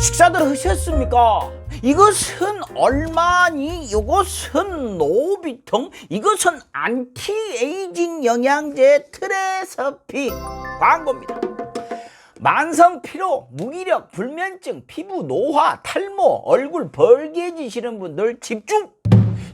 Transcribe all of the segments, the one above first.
식사들 하셨습니까? 이것은 얼마니? 이것은 노비통? 이것은 안티에이징 영양제 트레서피 광고입니다. 만성 피로, 무기력, 불면증, 피부 노화, 탈모, 얼굴 벌개지시는 분들 집중!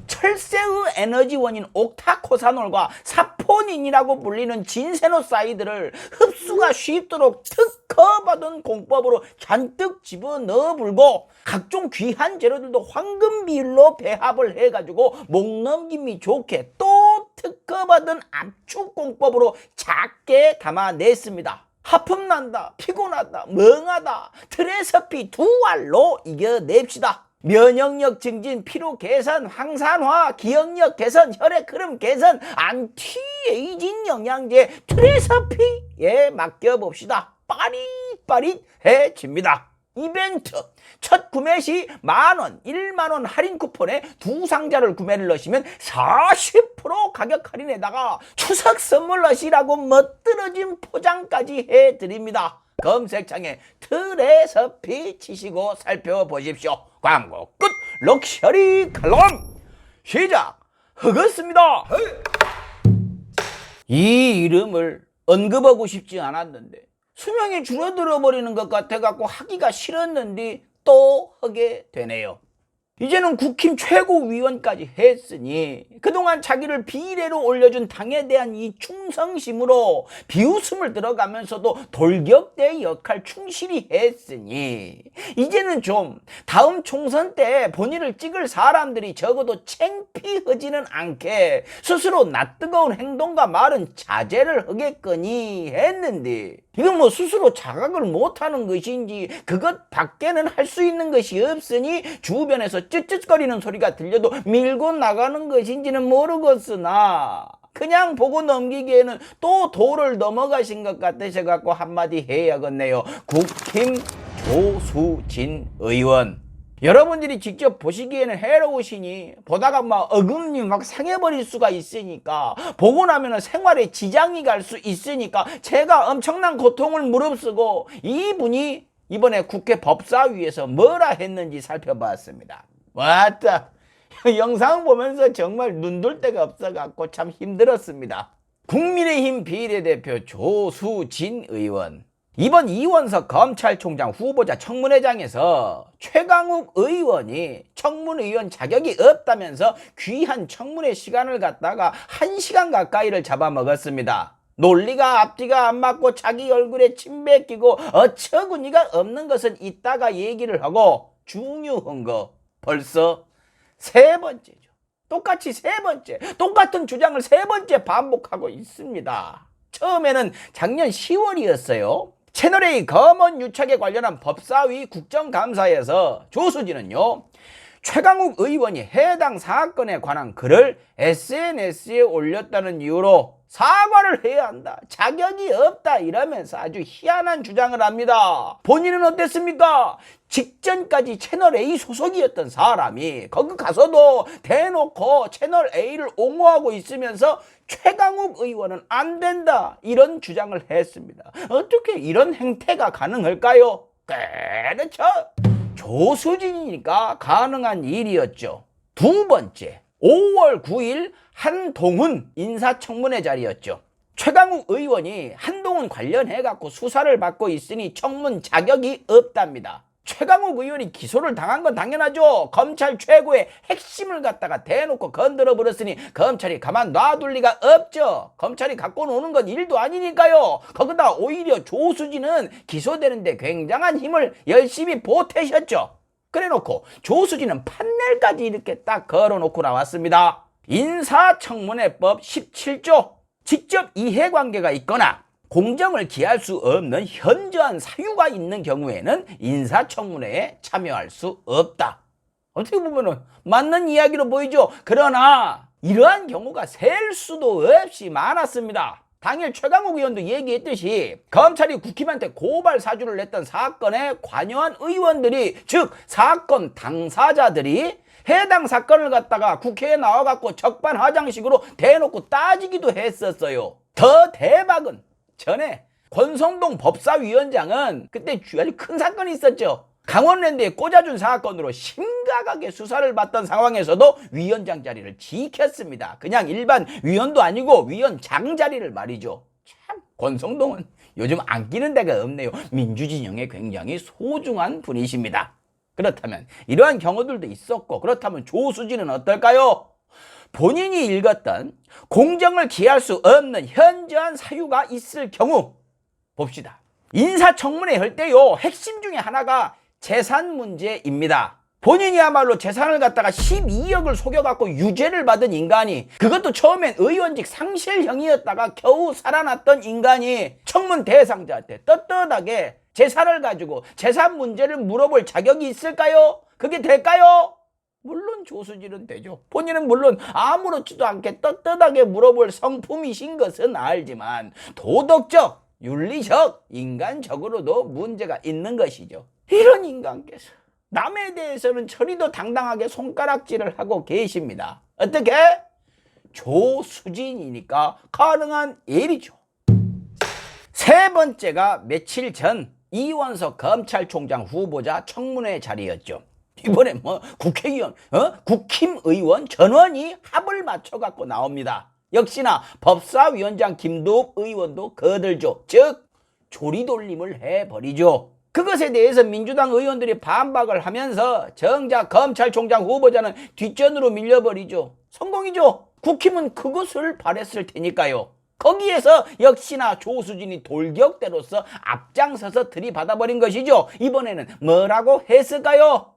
철새의 에너지원인 옥타코사놀과 사포닌이라고 불리는 진세노사이드를 흡수가 쉽도록 특허받은 공법으로 잔뜩 집어넣어 불고 각종 귀한 재료들도 황금 비율로 배합을 해가지고 목넘김이 좋게 또 특허받은 압축 공법으로 작게 담아냈습니다. 하품난다, 피곤하다, 멍하다, 트레서피 두 알로 이겨냅시다. 면역력 증진, 피로 개선, 항산화, 기억력 개선, 혈액 흐름 개선, 안티에이징 영양제 트레서피에 맡겨봅시다. 빠릿빠릿해집니다. 이벤트 첫 구매 시 만원, 1만원 할인 쿠폰에 두 상자를 구매를 하시면 40% 가격 할인에다가 추석 선물 하시라고 멋들어진 포장까지 해드립니다. 검색창에 트레서피 치시고 살펴보십시오. 광고 끝. 럭셔리 칼럼 시작하겠습니다. 이 이름을 언급하고 싶지 않았는데 수명이 줄어들어 버리는 것 같아갖고 하기가 싫었는데 또 하게 되네요. 이제는 국힘 최고위원까지 했으니 그동안 자기를 비례로 올려준 당에 대한 이 충성심으로 비웃음을 들어가면서도 돌격대 역할 충실히 했으니 이제는 좀 다음 총선 때 본인을 찍을 사람들이 적어도 창피하지는 않게 스스로 낯뜨거운 행동과 말은 자제를 하겠거니 했는데 이건 뭐 스스로 자각을 못하는 것인지 그것 밖에는 할 수 있는 것이 없으니 주변에서 쯧쯧거리는 소리가 들려도 밀고 나가는 것인지는 모르겠으나 그냥 보고 넘기기에는 또 도를 넘어가신 것 같으셔갖고 한마디 해야겠네요. 국힘 조수진 의원, 여러분들이 직접 보시기에는 해로우시니 보다가 막 어금니 막 상해버릴 수가 있으니까 보고 나면은 생활에 지장이 갈 수 있으니까 제가 엄청난 고통을 무릅쓰고 이분이 이번에 국회 법사위에서 뭐라 했는지 살펴봤습니다. 왔다. 영상 보면서 정말 눈둘 데가 없어갖고 참 힘들었습니다. 국민의힘 비례대표 조수진 의원, 이번 이원석 검찰총장 후보자 청문회장에서 최강욱 의원이 청문의원 자격이 없다면서 귀한 청문회 시간을 갖다가 1시간 가까이를 잡아먹었습니다. 논리가 앞뒤가 안 맞고 자기 얼굴에 침 뱉기고 어처구니가 없는 것은 이따가 얘기를 하고 중요한 거 벌써 세 번째죠. 똑같이 세 번째, 똑같은 주장을 세 번째 반복하고 있습니다. 처음에는 작년 10월이었어요. 채널A 검언 유착에 관련한 법사위 국정감사에서 조수진은요, 최강욱 의원이 해당 사건에 관한 글을 SNS에 올렸다는 이유로 사과를 해야 한다, 자격이 없다 이러면서 아주 희한한 주장을 합니다. 본인은 어땠습니까? 직전까지 채널A 소속이었던 사람이 거기 가서도 대놓고 채널A를 옹호하고 있으면서 최강욱 의원은 안 된다 이런 주장을 했습니다. 어떻게 이런 행태가 가능할까요? 그렇죠, 조수진이니까 가능한 일이었죠. 두 번째, 5월 9일 한동훈 인사청문회 자리였죠. 최강욱 의원이 한동훈 관련해갖고 수사를 받고 있으니 청문 자격이 없답니다. 최강욱 의원이 기소를 당한 건 당연하죠. 검찰 최고의 핵심을 갖다가 대놓고 건드려 버렸으니 검찰이 가만 놔둘 리가 없죠. 검찰이 갖고 노는 건 일도 아니니까요. 거기다 오히려 조수진은 기소되는데 굉장한 힘을 열심히 보태셨죠. 그래놓고 조수진은 판넬까지 이렇게 딱 걸어놓고 나왔습니다. 인사청문회법 17조, 직접 이해관계가 있거나 공정을 기할 수 없는 현저한 사유가 있는 경우에는 인사청문회에 참여할 수 없다. 어떻게 보면 맞는 이야기로 보이죠. 그러나 이러한 경우가 셀 수도 없이 많았습니다. 당일 최강욱 의원도 얘기했듯이 검찰이 국힘한테 고발 사주를 냈던 사건에 관여한 의원들이, 즉 사건 당사자들이 해당 사건을 갖다가 국회에 나와갖고 적반하장식으로 대놓고 따지기도 했었어요. 더 대박은 전에 권성동 법사위원장은 그때 아주 큰 사건이 있었죠. 강원랜드에 꽂아준 사건으로 심각하게 수사를 받던 상황에서도 위원장 자리를 지켰습니다. 그냥 일반 위원도 아니고 위원장 자리를 말이죠. 참 권성동은 요즘 안 끼는 데가 없네요. 민주진영에 굉장히 소중한 분이십니다. 그렇다면 이러한 경우들도 있었고, 그렇다면 조수진은 어떨까요? 본인이 읽었던 공정을 기할 수 없는 현저한 사유가 있을 경우 봅시다. 인사청문회 할 때요, 핵심 중에 하나가 재산 문제입니다. 본인이야말로 재산을 갖다가 12억을 속여갖고 유죄를 받은 인간이, 그것도 처음엔 의원직 상실형이었다가 겨우 살아났던 인간이 청문 대상자한테 떳떳하게 재산을 가지고 재산 문제를 물어볼 자격이 있을까요? 그게 될까요? 물론 조수진은 되죠. 본인은 물론 아무렇지도 않게 떳떳하게 물어볼 성품이신 것은 알지만 도덕적, 윤리적, 인간적으로도 문제가 있는 것이죠. 이런 인간께서 남에 대해서는 저리도 당당하게 손가락질을 하고 계십니다. 어떻게? 조수진이니까 가능한 일이죠. 세 번째가 며칠 전 이원석 검찰총장 후보자 청문회 자리였죠. 이번에 뭐 국회의원, 국힘의원 전원이 합을 맞춰갖고 나옵니다. 역시나 법사위원장 김도읍 의원도 거들죠. 즉 조리돌림을 해버리죠. 그것에 대해서 민주당 의원들이 반박을 하면서 정작 검찰총장 후보자는 뒷전으로 밀려버리죠. 성공이죠. 국힘은 그것을 바랬을 테니까요. 거기에서 역시나 조수진이 돌격대로서 앞장서서 들이받아버린 것이죠. 이번에는 뭐라고 했을까요?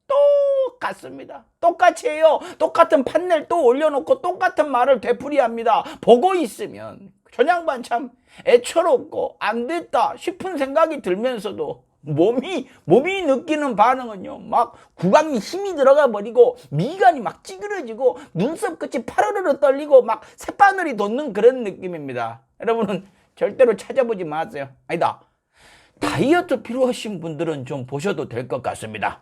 똑같습니다. 똑같이 해요. 똑같은 판넬 또 올려놓고 똑같은 말을 되풀이합니다. 보고 있으면 저 양반 참 애처롭고 안 됐다 싶은 생각이 들면서도 몸이 느끼는 반응은요, 막 구강이 힘이 들어가 버리고 미간이 막 찌그러지고 눈썹 끝이 파르르 떨리고 막 새바늘이 돋는 그런 느낌입니다. 여러분은 절대로 찾아보지 마세요. 아니다, 다이어트 필요하신 분들은 좀 보셔도 될 것 같습니다.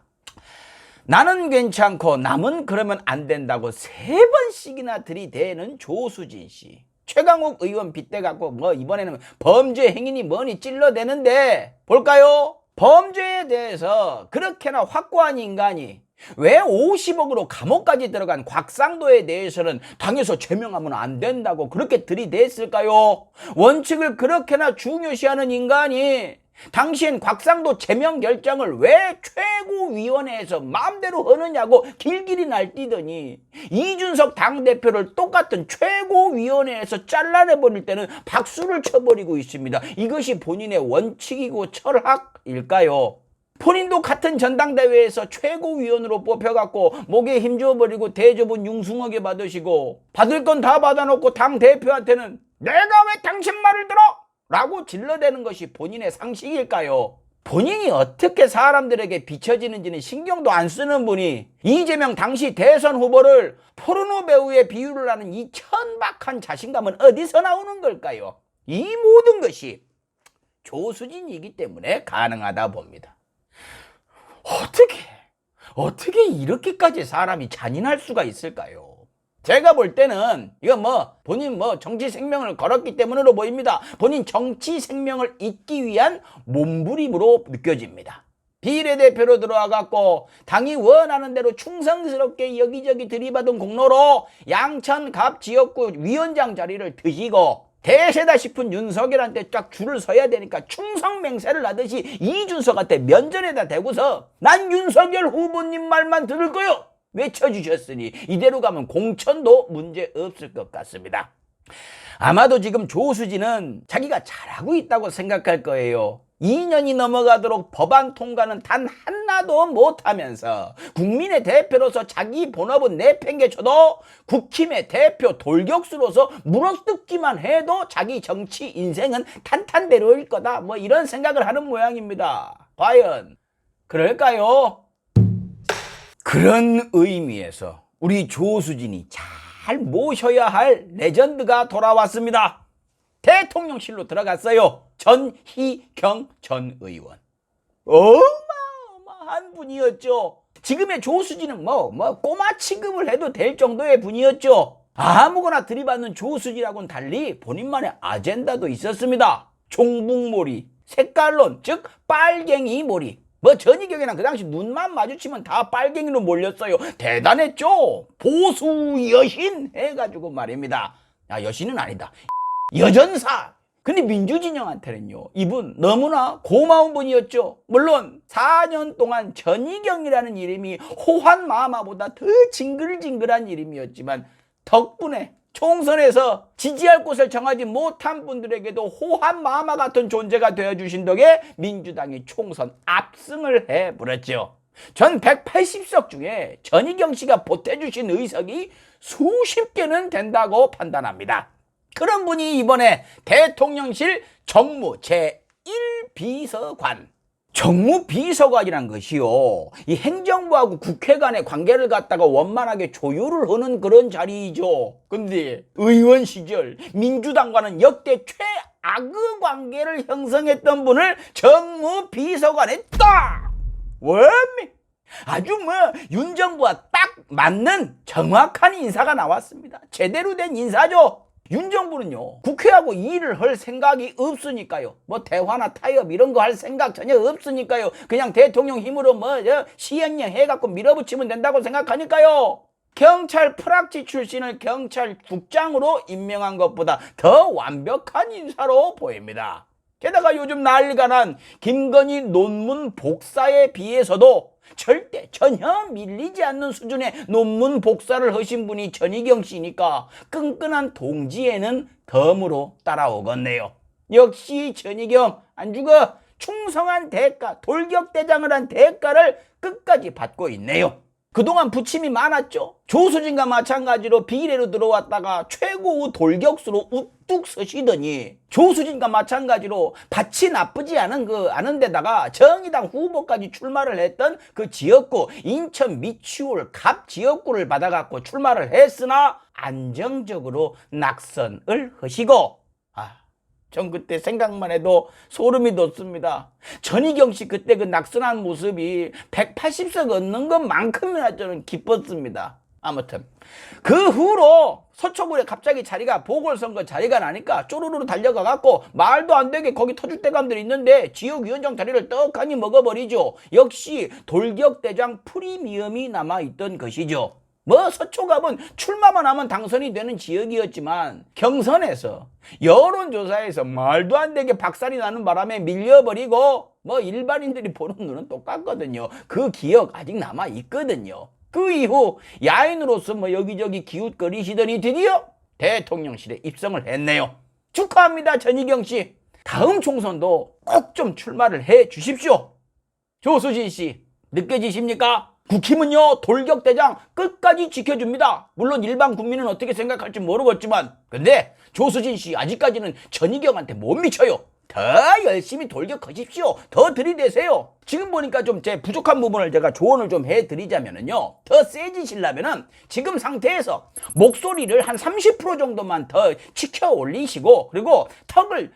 나는 괜찮고 남은 그러면 안 된다고 3번씩이나 들이대는 조수진 씨. 최강욱 의원 빗대갖고 뭐 이번에는 범죄 행위니 뭐니 찔러대는데, 볼까요? 범죄에 대해서 그렇게나 확고한 인간이 왜 50억으로 감옥까지 들어간 곽상도에 대해서는 당에서 제명하면 안 된다고 그렇게 들이댔을까요? 원칙을 그렇게나 중요시하는 인간이 당시엔 곽상도 제명 결정을 왜 최고위원회에서 마음대로 하느냐고 길길이 날뛰더니 이준석 당대표를 똑같은 최고위원회에서 잘라내버릴 때는 박수를 쳐버리고 있습니다. 이것이 본인의 원칙이고 철학일까요? 본인도 같은 전당대회에서 최고위원으로 뽑혀갖고 목에 힘줘버리고 대접은 융숭하게 받으시고 받을 건 다 받아놓고 당대표한테는 내가 왜 당신 말을 들어? 라고 질러대는 것이 본인의 상식일까요? 본인이 어떻게 사람들에게 비춰지는지는 신경도 안 쓰는 분이 이재명 당시 대선 후보를 포르노 배우에 비유를 하는 이 천박한 자신감은 어디서 나오는 걸까요? 이 모든 것이 조수진이기 때문에 가능하다 봅니다. 어떻게 이렇게까지 사람이 잔인할 수가 있을까요? 제가 볼 때는 이건 본인 정치 생명을 걸었기 때문으로 보입니다. 본인 정치 생명을 잇기 위한 몸부림으로 느껴집니다. 비례대표로 들어와갖고 당이 원하는 대로 충성스럽게 여기저기 들이받은 공로로 양천 갑 지역구 위원장 자리를 드시고 대세다 싶은 윤석열한테 쫙 줄을 서야 되니까 충성맹세를 하듯이 이준석한테 면전에다 대고서 난 윤석열 후보님 말만 들을 거요 외쳐주셨으니 이대로 가면 공천도 문제 없을 것 같습니다. 아마도 지금 조수진은 자기가 잘하고 있다고 생각할 거예요. 2년이 넘어가도록 법안 통과는 단 하나도 못하면서 국민의 대표로서 자기 본업은 내팽개쳐도 국힘의 대표 돌격수로서 물어뜯기만 해도 자기 정치 인생은 탄탄대로일 거다, 이런 생각을 하는 모양입니다. 과연 그럴까요? 그런 의미에서 우리 조수진이 잘 모셔야 할 레전드가 돌아왔습니다. 대통령실로 들어갔어요. 전희경 전 의원. 어마어마한 분이었죠. 지금의 조수진은 꼬마 취급을 해도 될 정도의 분이었죠. 아무거나 들이받는 조수진하고는 달리 본인만의 아젠다도 있었습니다. 종북몰이, 색깔론, 즉 빨갱이 몰이. 뭐 전희경이랑 그 당시 눈만 마주치면 다 빨갱이로 몰렸어요. 대단했죠. 보수 여신 해가지고 말입니다. 아, 여신은 아니다. 여전사. 근데 민주진영한테는요, 이분 너무나 고마운 분이었죠. 물론 4년 동안 전희경이라는 이름이 호환마마보다 더 징글징글한 이름이었지만 덕분에 총선에서 지지할 곳을 정하지 못한 분들에게도 호환마마 같은 존재가 되어주신 덕에 민주당이 총선 압승을 해버렸죠. 전 180석 중에 전희경 씨가 보태주신 의석이 수십 개는 된다고 판단합니다. 그런 분이 이번에 대통령실 정무 제1비서관. 정무비서관이란 것이요, 이 행정부하고 국회 간의 관계를 갖다가 원만하게 조율을 하는 그런 자리이죠. 근데 의원 시절 민주당과는 역대 최악의 관계를 형성했던 분을 정무비서관에 딱! 원미! 아주 뭐 윤 정부와 딱 맞는 정확한 인사가 나왔습니다. 제대로 된 인사죠. 윤 정부는요, 국회하고 일을 할 생각이 없으니까요. 뭐 대화나 타협 이런 거 할 생각 전혀 없으니까요. 그냥 대통령 힘으로 뭐 시행령 해갖고 밀어붙이면 된다고 생각하니까요. 경찰 프락치 출신을 경찰국장으로 임명한 것보다 더 완벽한 인사로 보입니다. 게다가 요즘 난리가 난 김건희 논문 복사에 비해서도 절대 전혀 밀리지 않는 수준의 논문 복사를 하신 분이 전희경 씨니까 끈끈한 동지에는 덤으로 따라오겠네요. 역시 전희경 안 죽어. 충성한 대가, 돌격대장을 한 대가를 끝까지 받고 있네요. 그동안 부침이 많았죠. 조수진과 마찬가지로 비례로 들어왔다가 최고 돌격수로 우뚝 서시더니, 조수진과 마찬가지로 밭이 나쁘지 않은 데다가 정의당 후보까지 출마를 했던 그 지역구, 인천 미추홀 갑 지역구를 받아갖고 출마를 했으나 안정적으로 낙선을 하시고, 전 그때 생각만 해도 소름이 돋습니다. 전희경 씨 그때 그 낙선한 모습이 180석 얻는 것만큼이나 저는 기뻤습니다. 아무튼 그 후로 서초구에 갑자기 자리가, 보궐선거 자리가 나니까 쪼르르 달려가갖고 말도 안 되게 거기 터줏대감들이 있는데 지역위원장 자리를 떡하니 먹어버리죠. 역시 돌격대장 프리미엄이 남아있던 것이죠. 뭐 서초갑은 출마만 하면 당선이 되는 지역이었지만 경선에서 여론조사에서 말도 안 되게 박살이 나는 바람에 밀려버리고 뭐 일반인들이 보는 눈은 똑같거든요. 그 기억 아직 남아있거든요. 그 이후 야인으로서 뭐 여기저기 기웃거리시더니 드디어 대통령실에 입성을 했네요. 축하합니다, 전희경 씨. 다음 총선도 꼭 좀 출마를 해 주십시오. 조수진 씨, 느껴지십니까? 국힘은요, 돌격대장 끝까지 지켜줍니다. 물론 일반 국민은 어떻게 생각할지 모르겠지만, 근데 조수진 씨 아직까지는 전희경한테 못 미쳐요. 더 열심히 돌격하십시오. 더 들이대세요. 지금 보니까 좀 제 부족한 부분을 제가 조언을 좀 해드리자면은요, 더 세지시려면은 지금 상태에서 목소리를 한 30% 정도만 더 치켜 올리시고, 그리고 턱을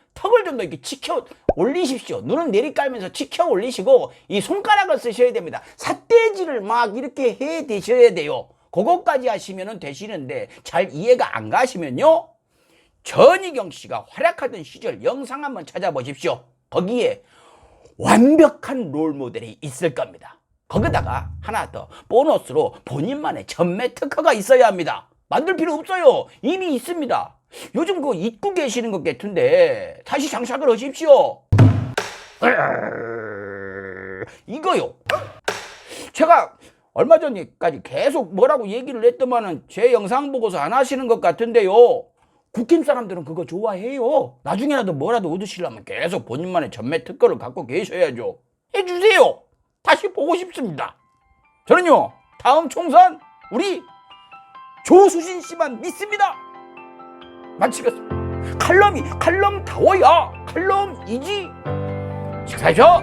좀 더 이렇게 치켜 올리십시오. 눈은 내리깔면서 치켜 올리시고 이 손가락을 쓰셔야 됩니다. 삿대질을 막 이렇게 해 대셔야 돼요. 그것까지 하시면은 되시는데, 잘 이해가 안 가시면요, 전희경 씨가 활약하던 시절 영상 한번 찾아보십시오. 거기에 완벽한 롤모델이 있을 겁니다. 거기다가 하나 더 보너스로 본인만의 전매 특허가 있어야 합니다. 만들 필요 없어요. 이미 있습니다. 요즘 그거 잊고 계시는 것 같은데 다시 장착을 하십시오. 이거요. 제가 얼마 전까지 계속 뭐라고 얘기를 했더만은 제 영상 보고서 안 하시는 것 같은데요. 국힘 사람들은 그거 좋아해요. 나중에라도 뭐라도 얻으시려면 계속 본인만의 전매 특허를 갖고 계셔야죠. 해주세요. 다시 보고 싶습니다. 저는요, 다음 총선 우리 조수진 씨만 믿습니다. 마치겠습니다. 칼럼다워야 칼럼이지. 식사하셔.